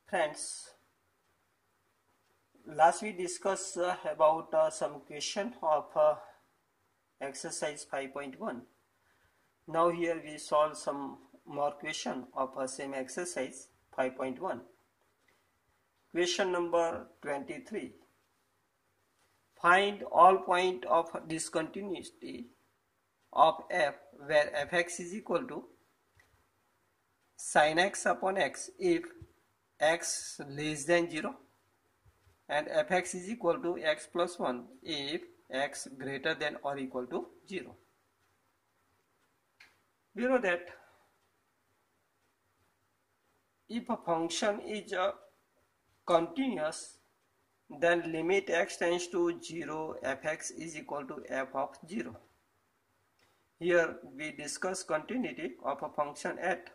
Friends, last we discussed about some question of exercise 5.1. Now here we solve some more question of same exercise 5.1. Question number 23. Find all point of discontinuity of f where fx is equal to sin x upon x if x less than 0 and fx is equal to x plus 1 if x greater than or equal to 0. We know that if a function is continuous, then limit x tends to 0 fx is equal to f of 0. Here we discuss continuity of a function at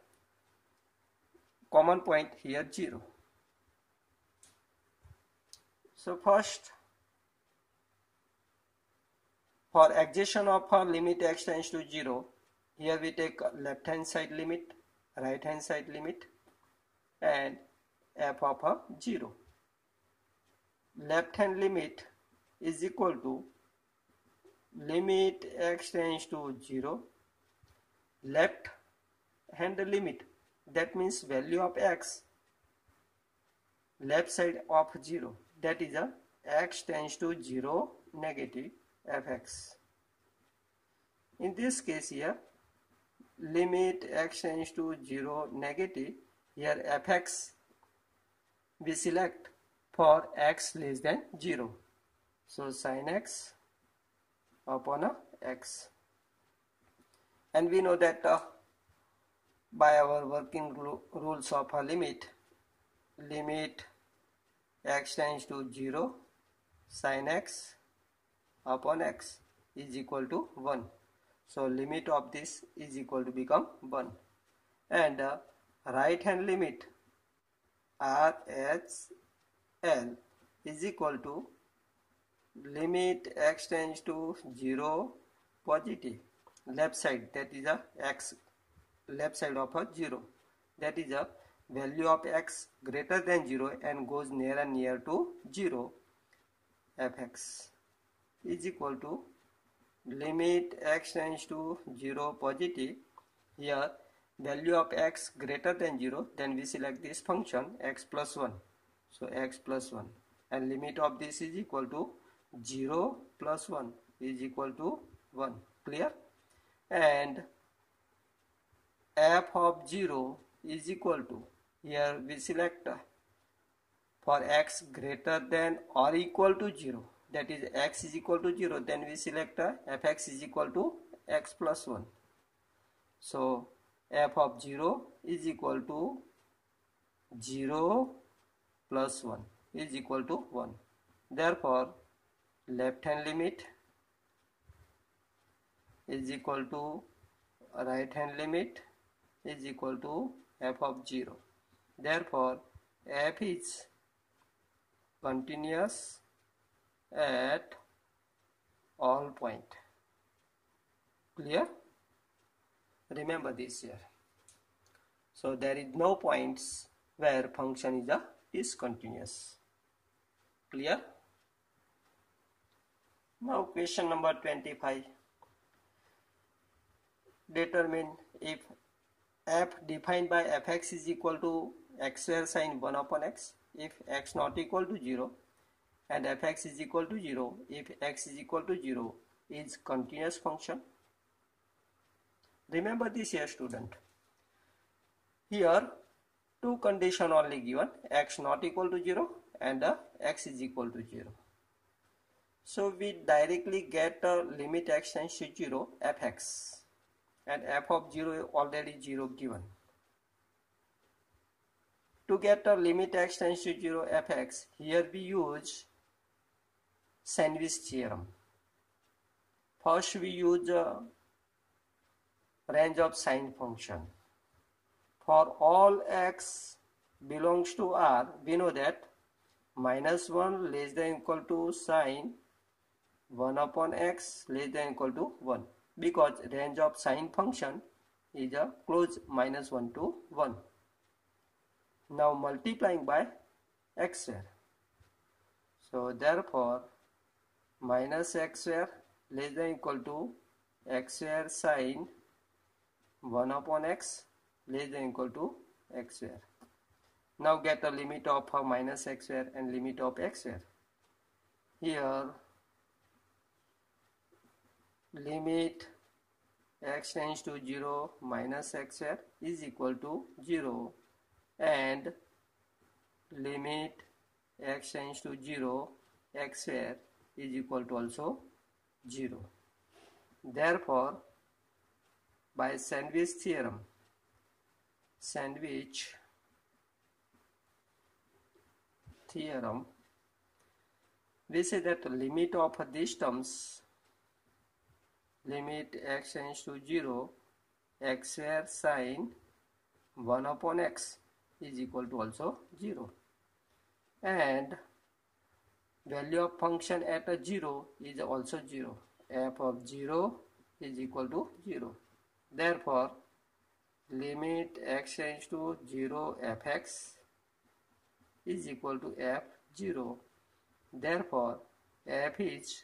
common point here 0. So first, for excitation of a limit x tends to 0, here we take left hand side limit, right hand side limit and f of a 0. Left hand limit is equal to limit x tends to 0, left hand limit, that means value of x, left side of 0, that is a x tends to 0 negative fx. In this case here, limit x tends to 0 negative, here fx we select for x less than 0. So sin x upon a x. And we know that by our working rules of a limit x tends to 0 sin x upon x is equal to 1. So limit of this is equal to become 1. And right hand limit RHL is equal to limit x tends to 0 positive, left side, that is a x, left side of a 0, that is a value of x greater than 0 and goes near and near to 0 fx is equal to limit x tends to 0 positive, here value of x greater than 0, then we select this function x plus 1, so x plus 1, and limit of this is equal to 0 plus 1 is equal to 1. Clear? And f of 0 is equal to, here we select for x greater than or equal to 0, that is x is equal to 0, then we select fx is equal to x plus 1. So f of 0 is equal to 0 plus 1 is equal to 1. Therefore, left hand limit is equal to right hand limit is equal to f of 0. Therefore, f is continuous at all point. Clear? Remember this here. So there is no points where function is discontinuous. Clear? Now question number 25. Determine if f defined by fx is equal to x square sin 1 upon x if x not equal to 0 and fx is equal to 0 if x is equal to 0 is continuous function. Remember this here, student. Here two condition only given, x not equal to 0 and x is equal to 0. So we directly get limit x tends to 0 fx and f of 0 already 0 given. To get a limit x tends to 0 fx, here we use sandwich theorem. First we use range of sine function. For all x belongs to R, we know that minus 1 less than equal to sine 1 upon x less than equal to 1, because range of sine function is a close minus 1 to 1. Now multiplying by x square. So therefore minus x square less than equal to x square sine 1 upon x less than equal to x square. Now get the limit of minus x square and limit of x square. Here limit x tends to 0 minus x square is equal to 0 and limit x tends to 0 x square is equal to also 0. Therefore by sandwich theorem, we say that the limit of these terms, limit x tends to 0 x square sine 1 upon x is equal to also 0, and value of function at a 0 is also 0. F of 0 is equal to 0. Therefore limit x tends to 0 fx is equal to f0. Therefore f is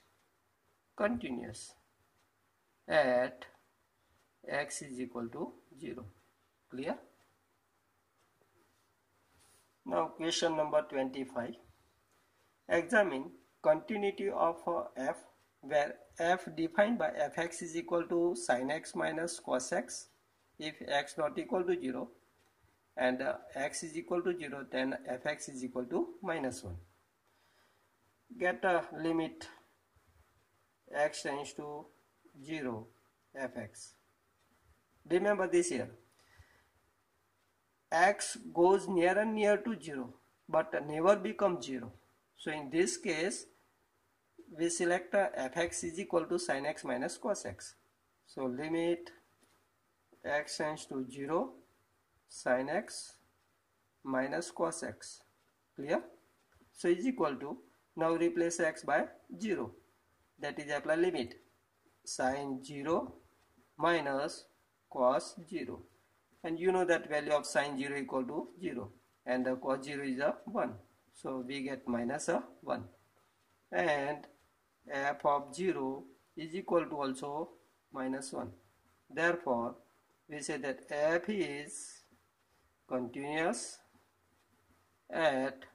continuous at x is equal to 0. Clear? Now question number 25. Examine continuity of f where f defined by fx is equal to sin x minus cos x if x not equal to 0, and x is equal to 0, then fx is equal to minus 1. Get a limit x tends to 0 fx. Remember this here, x goes near and near to 0 but never becomes 0. So in this case we select fx is equal to sin x minus cos x. So limit x tends to 0 sin x minus cos x. Clear? So is equal to, now replace x by 0, that is apply limit sin 0 minus cos 0, and you know that value of sin 0 equal to 0 and the cos 0 is a 1, so we get minus a 1, and f of 0 is equal to also minus 1. Therefore we say that f is continuous at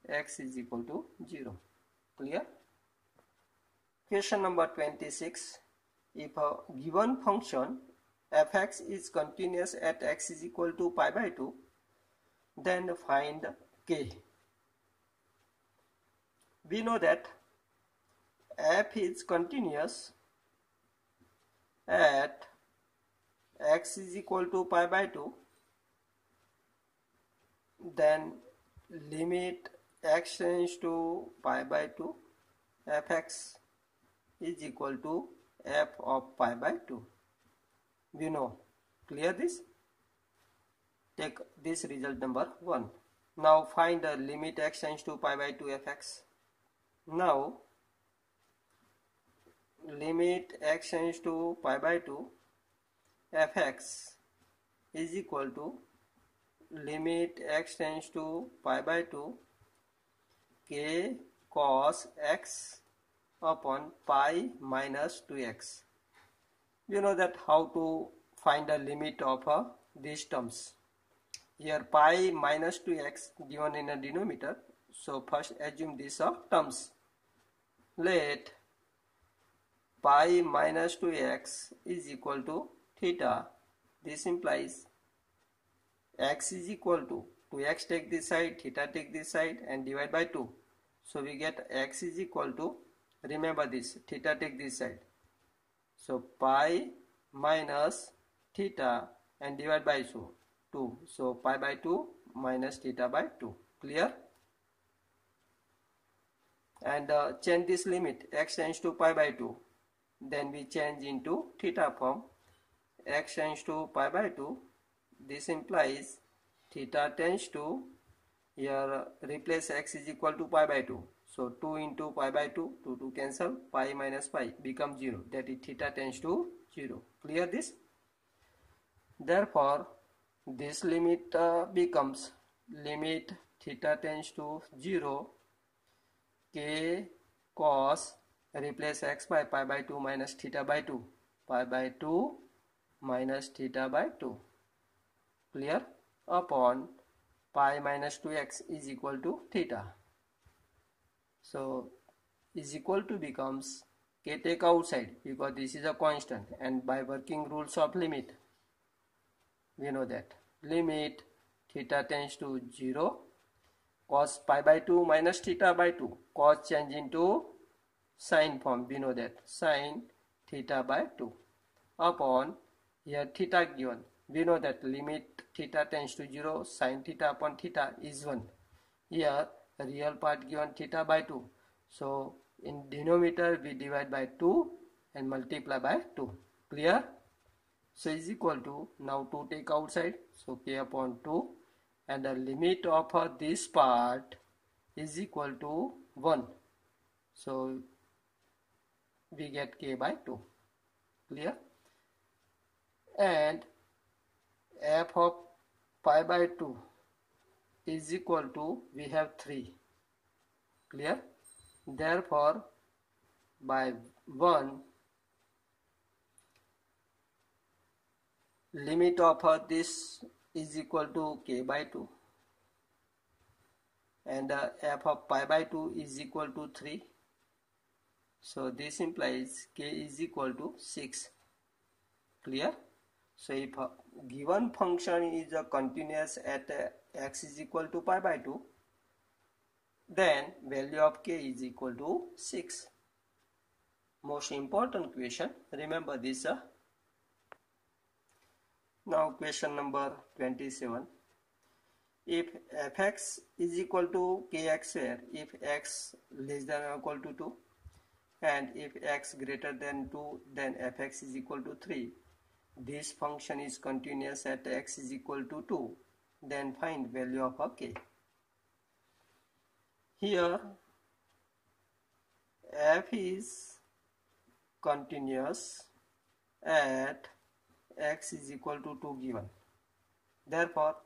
x is equal to 0. Clear? Question number 26. If a given function fx is continuous at x is equal to pi by 2, then find k. We know that f is continuous at x is equal to pi by 2, then limit x tends to pi by 2 fx is equal to f of pi by 2. We know. Clear this? Take this result number 1. Now find the limit x tends to pi by 2 fx. Now limit x tends to pi by 2 fx is equal to limit x tends to pi by 2 k cos x upon pi minus 2x. You know that how to find the limit of these terms. Here pi minus 2x given in a denominator, so first assume these terms. Let pi minus 2x is equal to theta. This implies x is equal to 2x take this side, theta take this side, and divide by 2. So we get x is equal to, remember this, theta take this side. So pi minus theta and divide by 2. So pi by 2 minus theta by 2. Clear? And change this limit, x tends to pi by 2. Then we change into theta form, x tends to pi by 2. This implies theta tends to, here replace x is equal to pi by 2. So 2 into pi by 2, 2 cancel, pi minus pi becomes 0. That is theta tends to 0. Clear this? Therefore this limit becomes limit theta tends to 0 k cos, replace x by pi by 2 minus theta by 2, pi by 2 minus theta by 2, clear, upon pi minus 2x is equal to theta. So is equal to becomes k take outside because this is a constant, and by working rules of limit we know that limit theta tends to 0 cos pi by 2 minus theta by 2, cos change into sine form, we know that sine theta by 2, upon here theta given, we know that limit theta tends to 0, sine theta upon theta is 1, here real part given theta by 2, so in denominator we divide by 2 and multiply by 2, clear. So is equal to, now 2 take outside, so k upon 2, and the limit of this part is equal to 1, so we get k by 2, clear. And f of pi by 2 is equal to, we have 3, clear. Therefore by 1 limit of this is equal to k by 2, and f of pi by 2 is equal to 3, so this implies k is equal to 6, clear. So if a given function is a continuous at x is equal to pi by 2, then value of k is equal to 6. Most important question, remember this. Now question number 27. If fx is equal to kx square, if x less than or equal to 2, and if x greater than 2, then fx is equal to 3. This function is continuous at x is equal to 2. Then find value of a k. Here f is continuous at x is equal to 2 given. Therefore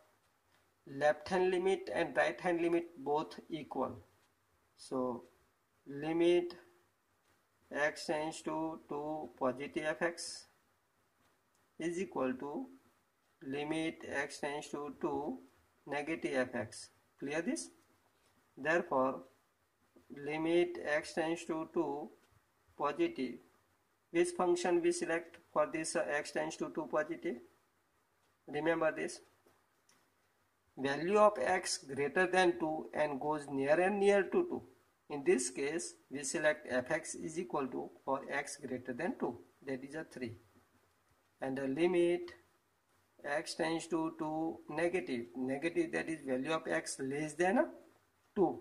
left hand limit and right hand limit both equal. So limit x tends to 2 positive fx is equal to limit x tends to 2 negative fx. Clear this? Therefore limit x tends to 2 positive. Which function we select for this x tends to 2 positive? Remember this. Value of x greater than 2 and goes near and near to 2. In this case, we select fx is equal to for x greater than 2, that is a 3. And the limit x tends to 2 negative, that is value of x less than 2.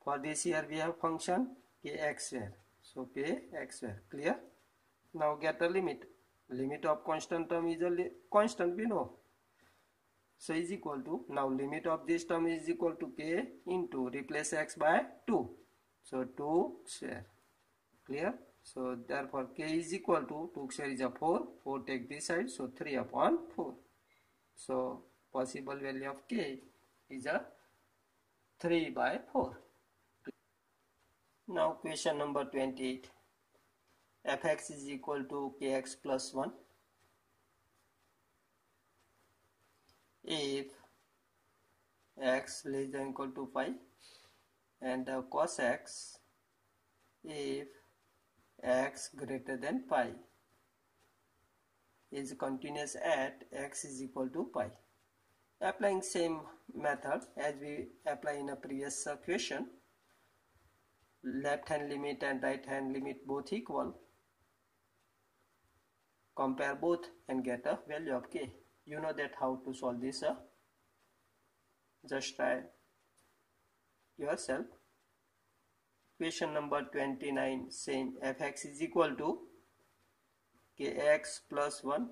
For this here we have function kx square. So kx square, clear? Now get the limit. Limit of constant term is a constant, we know. So is equal to, now limit of this term is equal to k into, replace x by 2. So 2 square, clear? So therefore k is equal to, 2 square is a 4, 4 take this side, so 3 upon 4. So possible value of k is a 3 by 4. Now question number 28. Fx is equal to kx plus 1 if x less than equal to pi, and cos x if x greater than pi is continuous at x is equal to pi. Applying same method as we apply in a previous question, left hand limit and right hand limit both equal, compare both and get a value of k. You know that how to solve this, just try yourself. Question number 29, same, fx is equal to kx plus 1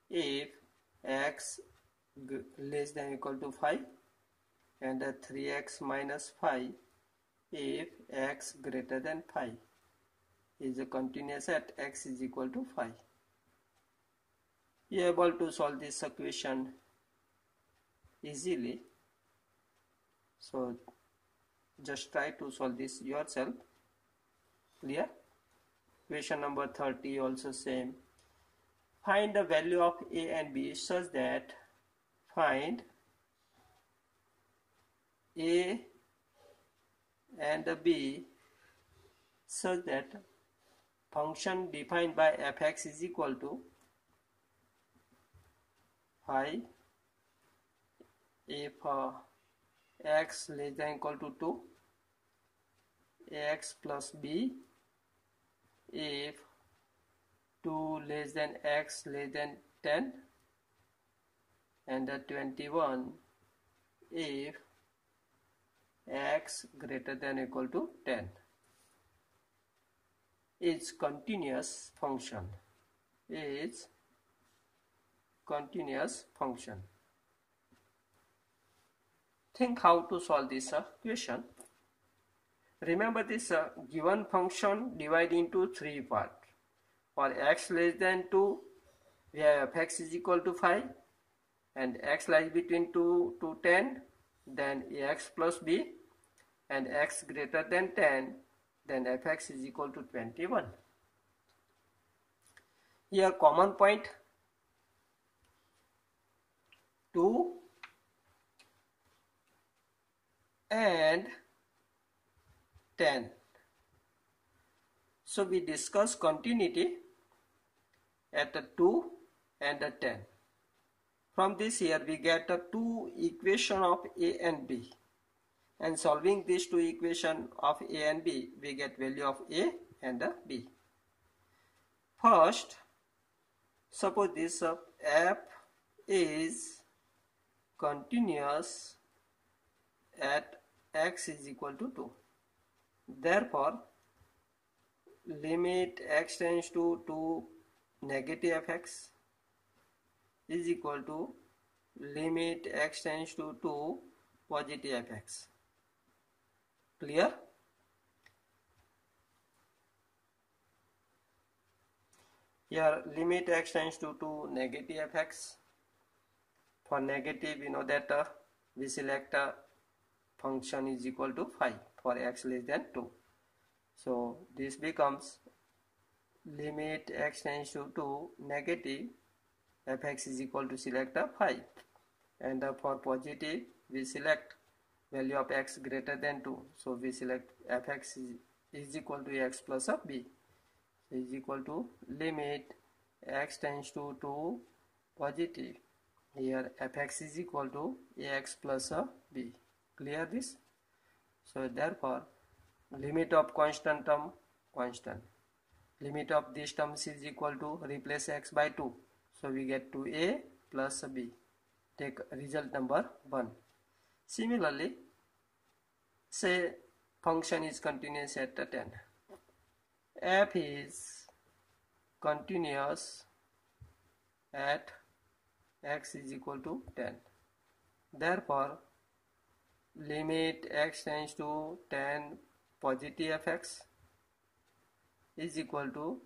if x less than equal to 5, and 3x minus 5 if x greater than 5 is a continuous at x is equal to 5. you are able to solve this equation easily. So just try to solve this yourself. Clear? Question number 30 also same. Find the value of a and b such that find a and b such that function defined by fx is equal to phi if x less than equal to 2, ax plus b if 2 less than x less than 10, and 21 if x greater than or equal to 10 is continuous function. Think how to solve this question. Remember this given function divided into 3 parts. For x less than 2, we have fx is equal to 5, and x lies between 2 to 10, then ax plus b, and x greater than 10, then fx is equal to 21. Here common point 2 and 10. So we discuss continuity at the 2 and the 10. From this here we get the two equation of a and b, and solving these two equation of a and b we get value of a and b. First, suppose this f is continuous at x is equal to 2. Therefore, limit x tends to negative fx is equal to limit x tends to positive fx. Clear? Here limit x tends to negative fx. For negative, we know that we select function is equal to 5 for x less than 2. So this becomes limit x tends to negative fx is equal to select 5, and for positive we select value of x greater than 2. So we select fx is equal to x plus b, so is equal to limit x tends to positive. Here fx is equal to ax plus b. Clear this? So therefore limit of constant term constant. Limit of this term is equal to replace x by 2. So we get 2a plus b. Take result number 1. Similarly, say function is continuous at 10. F is continuous at x is equal to 10. Therefore, limit x tends to 10 positive fx is equal to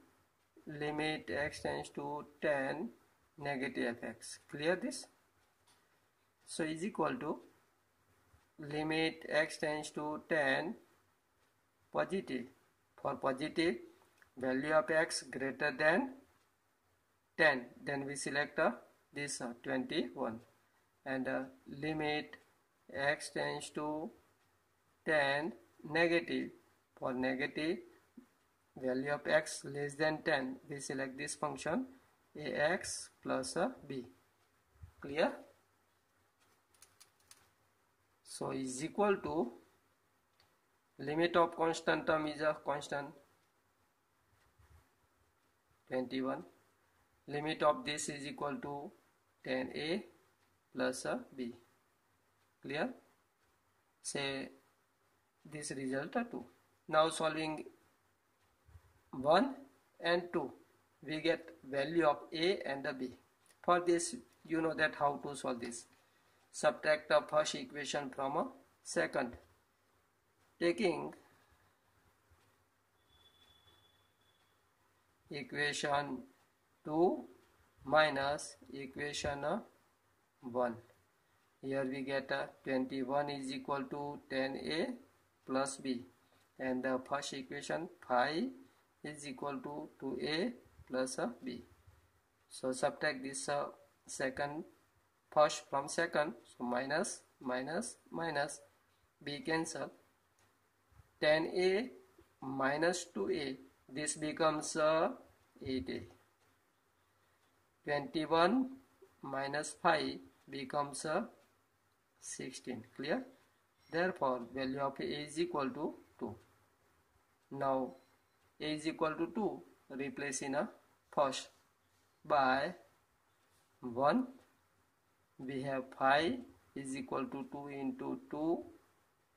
limit x tends to 10 negative fx. Clear this? So is equal to limit x tends to 10 positive. For positive, value of x greater than 10, then we select this 21, and limit x tends to 10 negative. For negative, value of x less than 10, we select this function ax plus b. Clear? So is equal to limit of constant term is a constant 21. Limit of this is equal to 10a plus b. Clear? Say this result 2. Now solving 1 and 2, we get value of a and b. For this, you know that how to solve this. Subtract the first equation from a second. Taking equation 2 minus equation 1. Here we get 21 is equal to 10a plus b, and the first equation 5 is equal to 2a plus b. So subtract this first from second, so minus minus minus, b cancel, 10a minus 2a, this becomes 8a. 21 minus 5 becomes 16. Clear? Therefore value of a is equal to 2. Now a is equal to 2, replace in a first by 1. We have 5 is equal to 2 into 2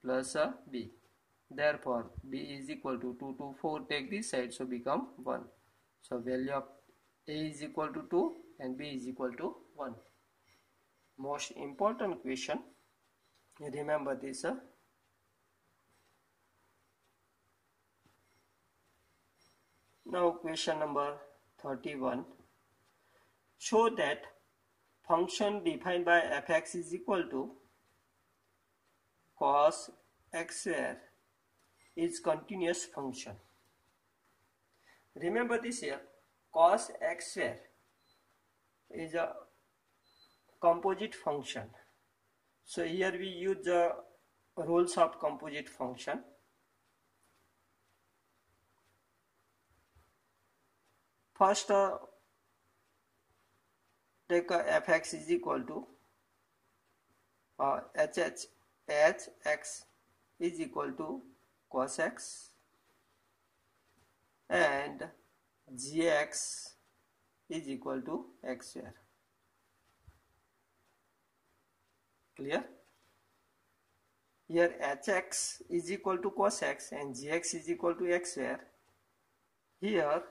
plus b. Therefore b is equal to 2 to 4, take this side, so become 1. So value of a is equal to 2 and b is equal to 1. Most important question, remember this. Now question number 31. Show that function defined by fx is equal to cos x square is continuous function. Remember this here, cos x square is a composite function. So here we use the rules of composite function. First take fx is equal to hx is equal to cos x and gx is equal to x square. Clear? Here hx is equal to cos x and gx is equal to x square. Here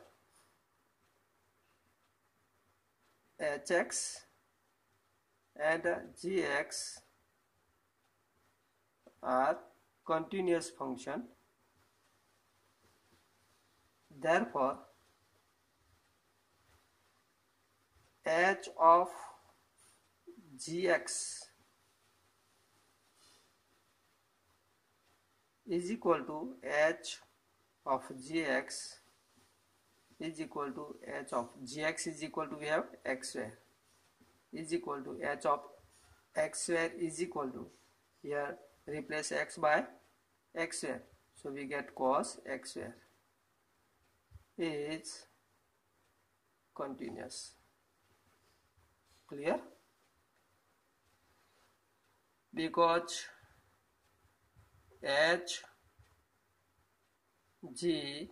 hx and gx are continuous function. Therefore h of gx is equal to h of gx is equal to h of gx is equal to, we have x square is equal to h of x square is equal to, here replace x by x square, so we get cos x square is continuous. Clear? Because h, g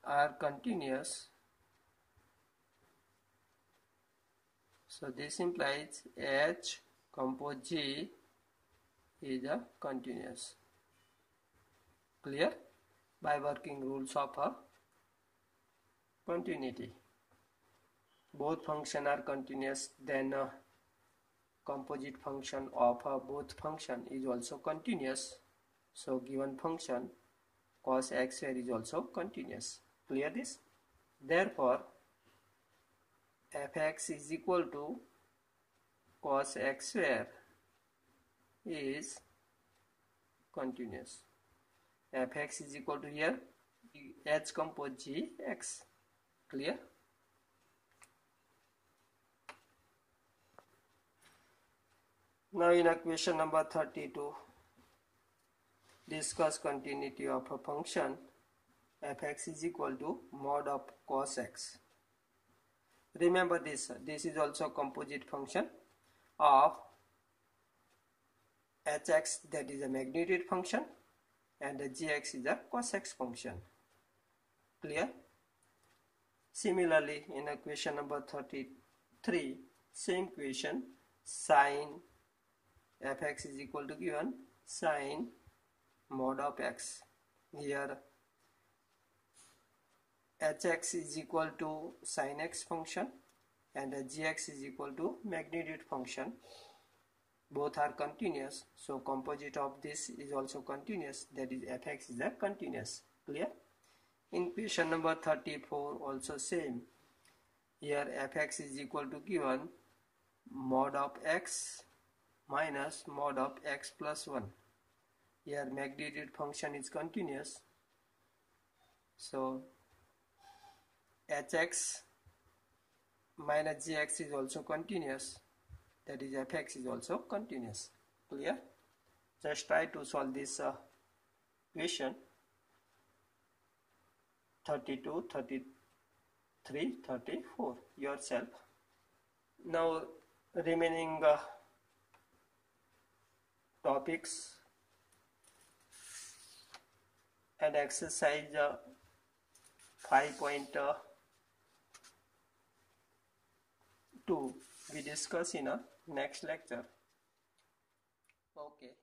are continuous, so this implies h compose g is a continuous. Clear? By working rules of continuity, both function are continuous, then composite function of both function is also continuous. So given function cos x square is also continuous. Clear this? Therefore fx is equal to cos x square is continuous. Fx is equal to, here h compose g x. Clear? Now in equation number 32, discuss continuity of a function fx is equal to mod of cos x. Remember this is also composite function of hx, that is a magnitude function, and the gx is a cos x function. Clear? Similarly in equation number 33, same question, sin fx is equal to given sin mod of x. Here hx is equal to sin x function and gx is equal to magnitude function. Both are continuous, so composite of this is also continuous, that is fx is a continuous. Clear? In question number 34 also same. Here fx is equal to given mod of x minus mod of x plus 1. Here magnitude function is continuous, so hx minus gx is also continuous, that is fx is also continuous. Clear? Just try to solve this question 32, 33, 34 yourself. Now remaining topics and exercise 5.2 we discuss in a next lecture. Okay.